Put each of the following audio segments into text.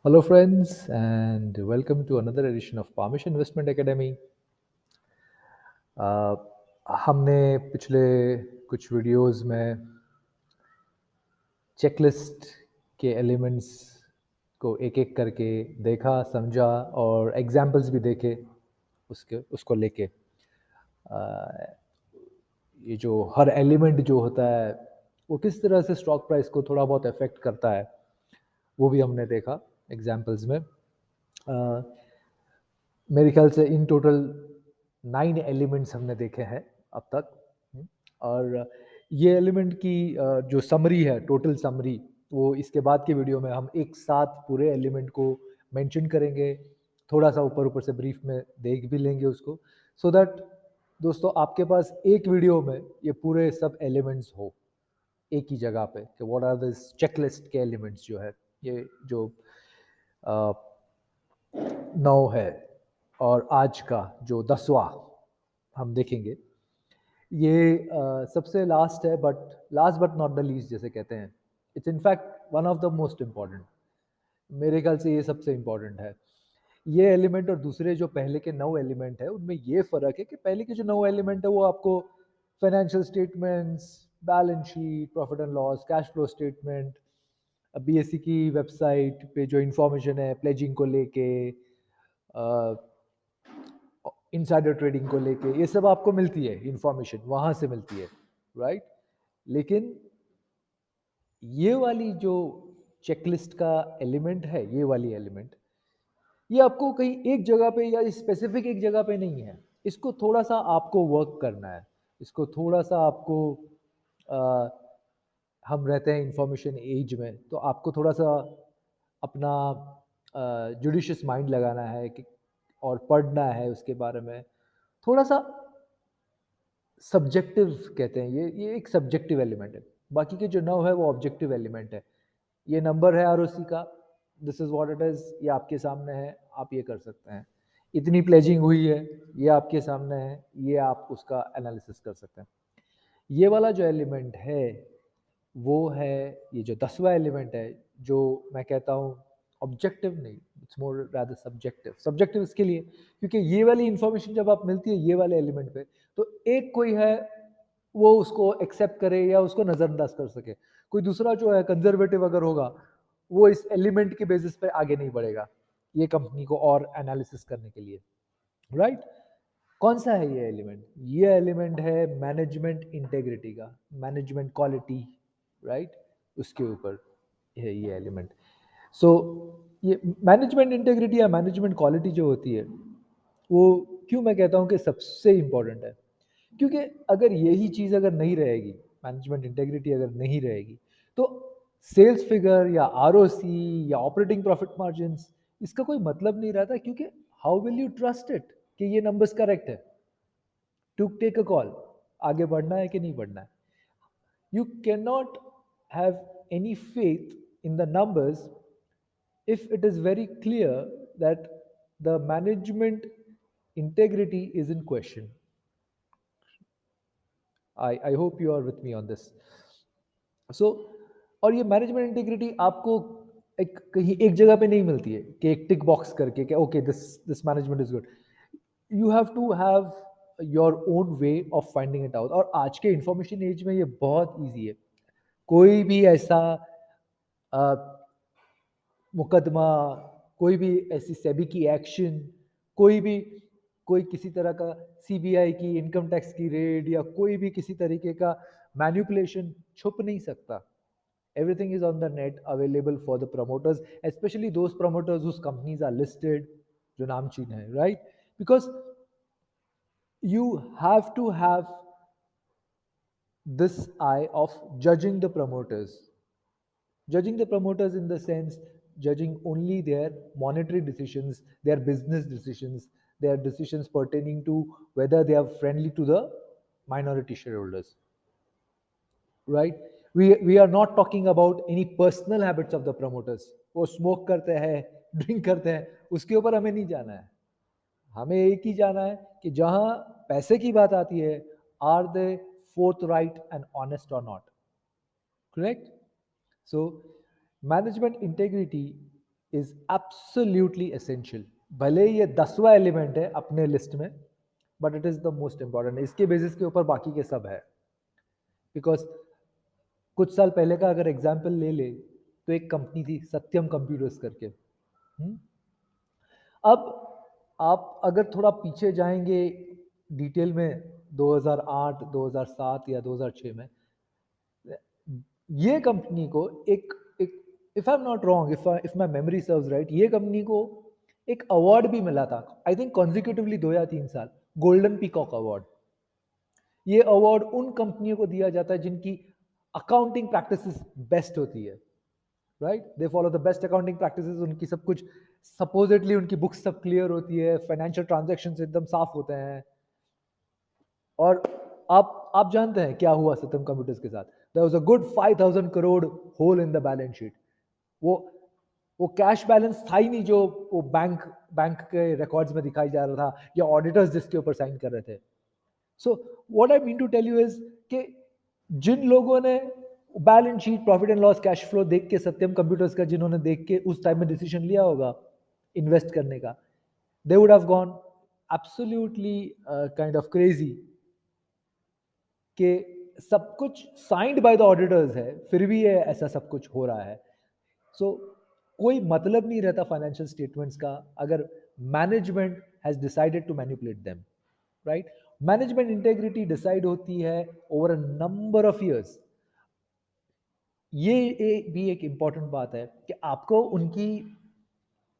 Hello, friends, and welcome to another edition of Parmish Investment Academy. Uh, हमने पिछले कुछ videos में checklist के एलिमेंट्स को एक एक करके देखा, समझा और एग्जाम्पल्स भी देखे उसको लेके। ये जो हर एलिमेंट जो होता है वो किस तरह से स्टॉक प्राइस को थोड़ा बहुत अफेक्ट करता है, वो भी हमने देखा एग्जाम्पल्स में। मेरे ख्याल से इन टोटल 9 एलिमेंट्स हमने देखे हैं अब तक। और ये एलिमेंट की जो समरी है, टोटल समरी, वो इसके बाद के वीडियो में हम एक साथ पूरे एलिमेंट को मेंशन करेंगे। थोड़ा सा ऊपर ऊपर से ब्रीफ में देख भी लेंगे उसको, सो दैट दोस्तों आपके पास एक वीडियो में ये पूरे सब एलिमेंट्स हो एक ही जगह पे कि व्हाट आर दिस चेकलिस्ट के एलिमेंट्स जो है, ये जो 9 है और आज का जो 10वां हम देखेंगे। ये सबसे लास्ट है, but last but not the least जैसे कहते हैं। It's in fact one of the most important. मेरे ख्याल से ये सबसे इम्पॉर्टेंट है। ये एलिमेंट और दूसरे जो पहले के 9 एलिमेंट है उनमें ये फ़र्क है कि पहले के जो 9 एलिमेंट है वो आपको financial statements, balance sheet, profit and loss, cash flow statement, BSE की वेबसाइट पे जो इंफॉर्मेशन है प्लेजिंग को लेके, इनसाइडर ट्रेडिंग को लेके, ये सब आपको मिलती है इंफॉर्मेशन, वहाँ से मिलती है, राइट। लेकिन ये वाली जो चेकलिस्ट का एलिमेंट है, ये वाली एलिमेंट, ये आपको कहीं एक जगह पे या स्पेसिफिक एक जगह पे नहीं है। इसको थोड़ा सा आपको वर्क करना है। इसको थोड़ा सा आपको अ, हम रहते हैं इंफॉर्मेशन एज में, तो आपको थोड़ा सा अपना जुडिशियस माइंड लगाना है कि और पढ़ना है उसके बारे में। थोड़ा सा सब्जेक्टिव कहते हैं, ये एक सब्जेक्टिव एलिमेंट है। बाकी के जो 9 है वो ऑब्जेक्टिव एलिमेंट है। ये नंबर है आरओसी का, this is what it is, ये आपके सामने है, आप ये कर सकते हैं। इतनी प्लेजिंग हुई है, ये आपके सामने है, ये आप उसका एनालिसिस कर सकते हैं। ये वाला जो एलिमेंट है वो है, ये जो 10वां एलिमेंट है, जो मैं कहता हूँ ऑब्जेक्टिव नहीं, it's more rather subjective. Subjective इसके लिए क्योंकि ये वाली इंफॉर्मेशन जब आप मिलती है ये वाले एलिमेंट पे, तो एक कोई है वो उसको एक्सेप्ट करे या उसको नज़रअंदाज कर सके। कोई दूसरा जो है कंजर्वेटिव अगर होगा, वो इस एलिमेंट के बेसिस पे आगे नहीं बढ़ेगा ये कंपनी को और एनालिसिस करने के लिए, राइट। कौन सा है ये एलिमेंट? ये एलिमेंट है मैनेजमेंट इंटेग्रिटी का, मैनेजमेंट क्वालिटी, राइट। उसके ऊपर है ये एलिमेंट। सो ये मैनेजमेंट इंटेग्रिटी या मैनेजमेंट क्वालिटी जो होती है, वो क्यों मैं कहता हूँ कि सबसे इम्पोर्टेंट है, क्योंकि अगर यही चीज़ अगर नहीं रहेगी, मैनेजमेंट इंटेग्रिटी अगर नहीं रहेगी, तो सेल्स फिगर या आरओसी या ऑपरेटिंग प्रॉफिट मार्जिन्स, इसका कोई मतलब नहीं रहता। क्योंकि how will you trust it कि ये नंबर्स करेक्ट है टू टेक अ कॉल, आगे बढ़ना है कि नहीं बढ़ना है। You cannot have any faith in the numbers if it is very clear that the management integrity is in question. I hope you are with me on this. So, और ये management integrity आपको एक कहीं एक जगह पे नहीं मिलती है कि एक टिक बॉक्स करके कि okay this this management is good. You have to have your own way of finding it out. और आज के इंफॉर्मेशन एज में ये बहुत ईजी है। कोई भी ऐसा अ, मुकदमा, कोई भी ऐसी सेबी की एक्शन, कोई भी कोई किसी तरह का सीबीआई की इनकम टैक्स की रेड या कोई भी किसी तरीके का मैनिपुलेशन छुप नहीं सकता। Everything is on the net available for the promoters, especially those promoters whose companies are listed, जो नामचीन है, right? Because you have to have this eye of judging the promoters. Judging the promoters in the sense, judging only their monetary decisions, their business decisions, their decisions pertaining to whether they are friendly to the minority shareholders, right? We are not talking about any personal habits of the promoters. वो smoke करते हैं, drink करते हैं, उसके ऊपर हमें नहीं जाना है। हमें एक ही जाना है कि जहां पैसे की बात आती है, are they forthright and honest और not, correct. So management integrity is absolutely essential. भले ये 10वां एलिमेंट है अपने लिस्ट में, but it is the most important. इसके बेसिस के ऊपर बाकी के सब है। बिकॉज कुछ साल पहले का अगर एग्जाम्पल ले ले तो एक कंपनी थी सत्यम कंप्यूटर्स करके। अब आप अगर थोड़ा पीछे जाएंगे डिटेल में 2008, 2007 या 2006 में, ये कंपनी को एक if I am not wrong, if my memory serves right, ये कंपनी को एक अवार्ड भी मिला था, आई थिंक कॉन्जिक्यूटिवली 2 या 3 साल, गोल्डन पीकॉक अवार्ड। ये अवार्ड उन कंपनियों को दिया जाता है जिनकी अकाउंटिंग प्रैक्टिसेस बेस्ट होती है, right? They follow the best accounting practices, उनकी सब कुछ सपोजिटली उनकी बुक्स सब क्लियर होती है, फाइनेंशियल ट्रांजैक्शंस एकदम साफ होते हैं। और आप जानते हैं क्या हुआ सत्यम कंप्यूटर्स के साथ? There was a good 5000 crore hole in the balance sheet. वो कैश बैलेंस था ही नहीं जो वो बैंक के रिकॉर्ड्स में दिखाई जा रहा था या ऑडिटर्स जिसके ऊपर साइन कर रहे थे। So what I mean to tell you is कि जिन लोगों ने balance sheet, profit and loss, cash flow देख के, सत्यम कंप्यूटर्स का जिन्होंने देख के उस टाइम में डिसीजन लिया होगा इन्वेस्ट करने का, they would have gone absolutely kind of crazy कि सब कुछ साइंड बाय द ऑडिटर्स है, फिर भी ये ऐसा सब कुछ हो रहा है। सो कोई मतलब नहीं रहता फाइनेंशियल स्टेटमेंट्स का अगर management has decided to manipulate them, right? Management integrity decide होती है over a number of years. ये भी एक इंपॉर्टेंट बात है कि आपको उनकी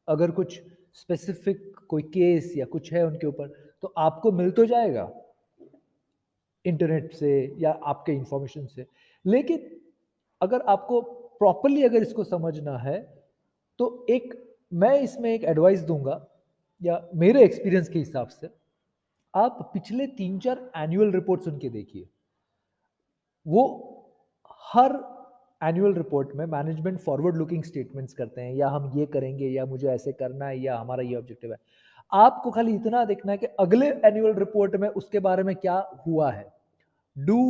अगर कुछ स्पेसिफिक कोई केस या कुछ है उनके ऊपर, तो आपको मिल तो जाएगा इंटरनेट से या आपके इंफॉर्मेशन से, लेकिन अगर आपको प्रॉपरली अगर इसको समझना है तो मैं इसमें एक एडवाइस दूंगा, या मेरे एक्सपीरियंस के हिसाब से आप पिछले 3-4 एनुअल रिपोर्ट्स उनके देखिए। वो हर एनुअल रिपोर्ट में मैनेजमेंट फॉरवर्ड लुकिंग स्टेटमेंट्स करते हैं, या हम ये करेंगे, या मुझे ऐसे करना है, या हमारा ये ऑब्जेक्टिव है। आपको खाली इतना देखना है कि अगले एनुअल रिपोर्ट में उसके बारे में क्या हुआ है। डू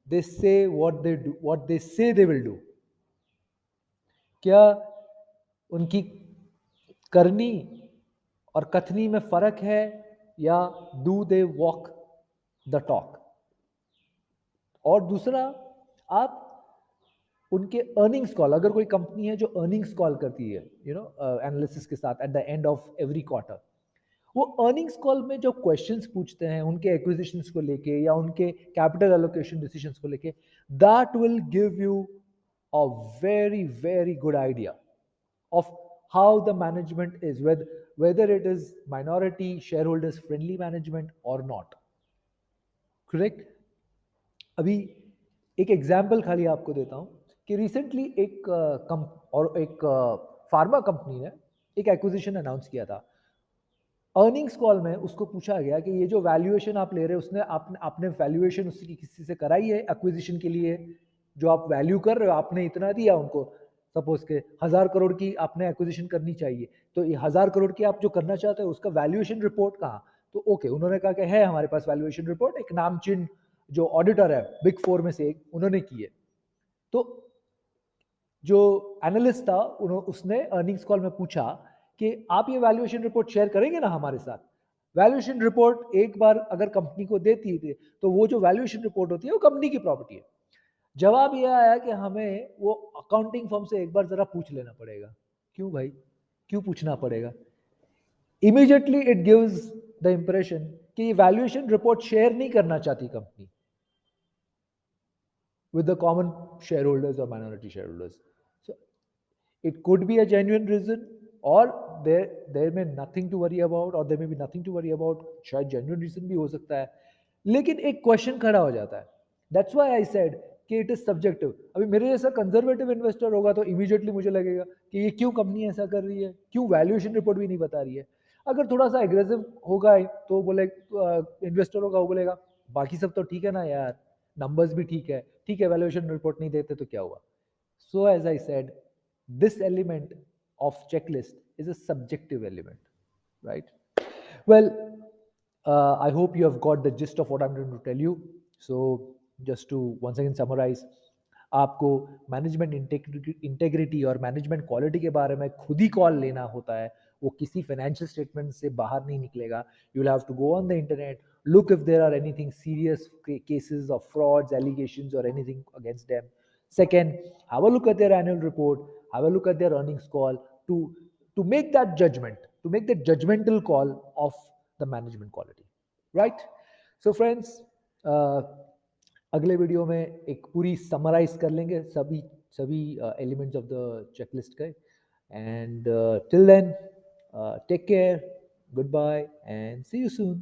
दे से व्हाट दे से दे विल डू? क्या उनकी करनी और कथनी में फर्क है, या do they walk the talk? और दूसरा, आप उनके अर्निंग्स कॉल, अगर कोई कंपनी है जो अर्निंग्स कॉल करती है एनालिसिस के साथ at the end of every quarter, वो अर्निंग्स कॉल में जो क्वेश्चंस पूछते हैं उनके एक्विजिशंस को लेके या उनके कैपिटल एलोकेशन डिसीजंस को लेके, that will give you a very very good idea of how the management is, whether it is minority shareholders friendly management or not, correct? अभी एक एग्जांपल खाली आपको देता हूं कि रिसेंटली एक फार्मा कंपनी ने एक एक्विजिशन अनाउंस किया था। अर्निंग्स कॉल में उसको पूछा गया कि ये जो वैल्यूएशन आप ले रहे हैं, उसने आपने वैल्यूएशन उसकी किसी से कराई है एक्विजिशन के लिए? जो आप वैल्यू कर रहे हो, आपने इतना दिया उनको, सपोज के 1000 करोड़ की आपने एक्विजिशन करनी चाहिए, तो ये 1000 करोड़ की आप जो करना चाहते हो उसका वैल्यूएशन रिपोर्ट कहाँ? तो ओके, उन्होंने कहा कि है हमारे पास वैल्यूएशन रिपोर्ट, एक नामचीन जो ऑडिटर है बिग 4 में से एक, उन्होंने की है। तो जो एनालिस्ट था उसने अर्निंग्स कॉल में पूछा कि आप ये वैल्यूएशन रिपोर्ट शेयर करेंगे ना हमारे साथ? वैल्यूएशन रिपोर्ट एक बार अगर कंपनी को देती है तो वो जो वैल्यूएशन रिपोर्ट होती है वो कंपनी की प्रॉपर्टी है। जवाब यह आया कि हमें वो अकाउंटिंग फर्म से एक बार जरा पूछ लेना पड़ेगा। क्यों भाई, क्यों पूछना पड़ेगा? Immediately it gives the impression कि ये वैल्यूएशन रिपोर्ट शेयर नहीं करना चाहती company with the common shareholders or minority shareholders. So it could be a genuine reason, or there may nothing to worry about, or there may be nothing to worry about. शायद genuine reason भी हो सकता है, लेकिन एक question खड़ा हो जाता है। That's why I said कि it is subjective। अभी मेरे जैसा कंजर्वेटिव इन्वेस्टर होगा तो इमीडिएटली मुझे लगेगा कि ये क्यों कंपनी ऐसा कर रही है, क्यों वैल्यूएशन रिपोर्ट भी नहीं बता रही है। अगर थोड़ा सा एग्रेसिव होगा तो बोले इन्वेस्टर होगा, वो बोलेगा बाकी सब तो ठीक है ना यार, नंबर्स भी ठीक है वैल्यूएशन रिपोर्ट नहीं देते तो क्या हुआ? So as I said, this element of checklist is a subjective element, right? Well, I hope you have got the gist of what I'm going to tell you. So just to once again summarize, आपको management integrity और management quality के बारे में खुद ही call लेना होता है, वो किसी फाइनेंशियल स्टेटमेंट से बाहर नहीं निकलेगा. You will have to go on the internet, look if there are anything serious cases of frauds, allegations or anything against them. Second, have a look at their annual report, have a look at their earnings call to make that judgment, to make the judgmental call of the management quality, right? So friends, अगले video में एक पूरी summarise कर लेंगे सभी सभी elements of the checklist के. And till then, take care, goodbye and see you soon.